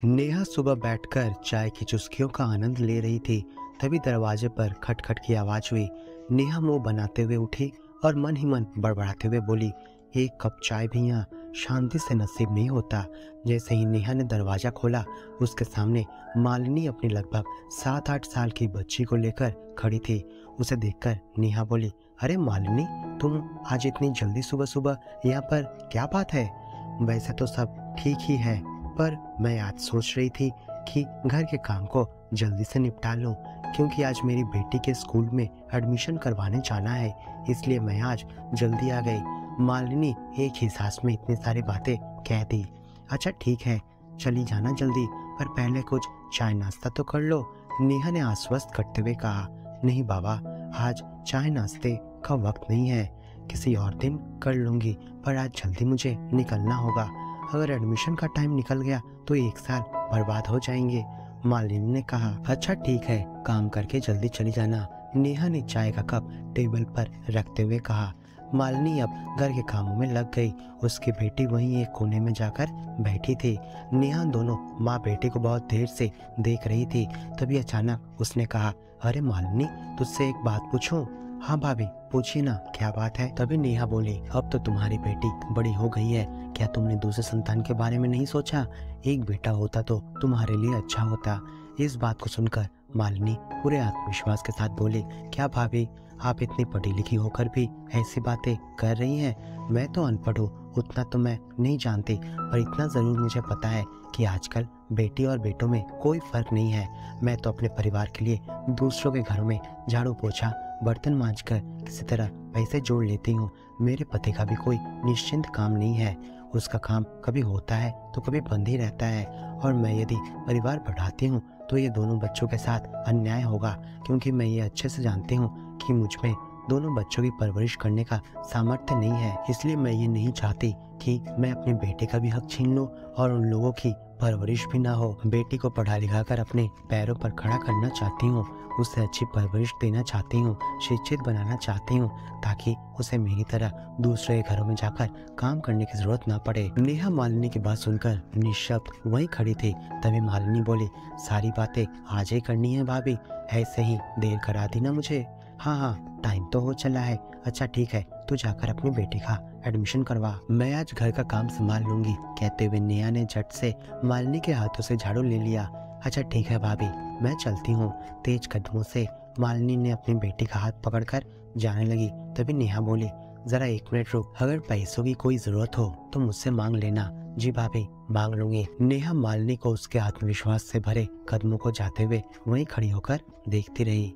नेहा सुबह बैठकर चाय की चुस्कियों का आनंद ले रही थी। तभी दरवाजे पर खटखट की आवाज हुई। नेहा मुंह बनाते हुए उठी और मन ही मन बड़बड़ाते हुए बोली, एक कप चाय भी यहाँ शांति से नसीब नहीं होता। जैसे ही नेहा ने दरवाजा खोला, उसके सामने मालिनी अपनी लगभग 7-8 साल की बच्ची को लेकर खड़ी थी। उसे देखकर नेहा बोली, अरे मालिनी, तुम आज इतनी जल्दी सुबह सुबह यहाँ पर, क्या बात है? वैसे तो सब ठीक ही है, पर मैं आज सोच रही थी कि घर के काम को जल्दी से निपटा लूं, क्योंकि आज मेरी बेटी के स्कूल में एडमिशन करवाने जाना है, इसलिए मैं आज जल्दी आ गई। मालिनी एक ही सांस में इतनी सारी बातें कह दी। अच्छा ठीक है, चली जाना जल्दी, पर पहले कुछ चाय नाश्ता तो कर लो, नेहा ने आश्वस्त करते हुए कहा। नहीं बाबा, आज चाय नाश्ते का वक्त नहीं है, किसी और दिन कर लूंगी, पर आज जल्दी मुझे निकलना होगा। अगर एडमिशन का टाइम निकल गया तो 1 साल बर्बाद हो जाएंगे। मालिनी ने कहा, अच्छा ठीक है, काम करके जल्दी चली जाना, नेहा ने चाय का कप टेबल पर रखते हुए कहा। मालिनी अब घर के कामों में लग गई। उसकी बेटी वहीं एक कोने में जाकर बैठी थी। नेहा दोनों माँ बेटी को बहुत देर से देख रही थी। तभी अचानक उसने कहा, अरे मालिनी, तुझसे एक बात पूछूं? हाँ भाभी, पूछिए ना, क्या बात है? तभी नेहा बोली, अब तो तुम्हारी बेटी बड़ी हो गई है, क्या तुमने दूसरे संतान के बारे में नहीं सोचा? एक बेटा होता तो तुम्हारे लिए अच्छा होता। इस बात को सुनकर मालिनी पूरे आत्मविश्वास के साथ बोली, क्या भाभी, आप इतनी पढ़ी लिखी होकर भी ऐसी बातें कर रही हैं? मैं तो अनपढ़ हूँ, उतना तो मैं नहीं जानती, पर इतना जरूर मुझे पता है कि आजकल बेटी और बेटों में कोई फर्क नहीं है। मैं तो अपने परिवार के लिए दूसरों के घरों में झाड़ू पोछा, बर्तन मांजकर किसी तरह पैसे जोड़ लेती हूँ। मेरे पति का भी कोई निश्चिंत काम नहीं है, उसका काम कभी होता है तो कभी बंद ही रहता है। और मैं यदि परिवार बढ़ाती हूँ तो ये दोनों बच्चों के साथ अन्याय होगा, क्योंकि मैं ये अच्छे से जानती हूँ कि मुझ में दोनों बच्चों की परवरिश करने का सामर्थ्य नहीं है। इसलिए मैं ये नहीं चाहती कि मैं अपने बेटे का भी हक छीन लूं और उन लोगों की परवरिश भी ना हो। बेटी को पढ़ा लिखा कर अपने पैरों पर खड़ा करना चाहती हूँ, उसे अच्छी परवरिश देना चाहती हूँ, शिक्षित बनाना चाहती हूँ, ताकि उसे मेरी तरह दूसरे घरों में जाकर काम करने की जरूरत ना पड़े। नेहा मालिनी की बात सुनकर निःशब्द वहीं खड़ी थी। तभी मालिनी बोली, सारी बातें आज ही करनी है भाभी, ऐसे ही देर करा दी ना मुझे। हाँ हाँ, टाइम तो हो चला है। अच्छा ठीक है, तू जाकर अपनी बेटी का एडमिशन करवा, मैं आज घर का काम संभाल लूंगी। कहते हुए नेहा ने झट से मालिनी के हाथों से झाड़ू ले लिया। अच्छा ठीक है भाभी, मैं चलती हूँ। तेज कदमों से मालिनी ने अपनी बेटी का हाथ पकड़कर जाने लगी। तभी नेहा बोली, जरा 1 मिनट रुक, अगर पैसों की कोई जरूरत हो तो मुझसे मांग लेना। जी भाभी, मांग लूंगी। नेहा मालिनी को उसके आत्मविश्वास से भरे कदमों को जाते हुए वहीं खड़ी होकर देखती रही।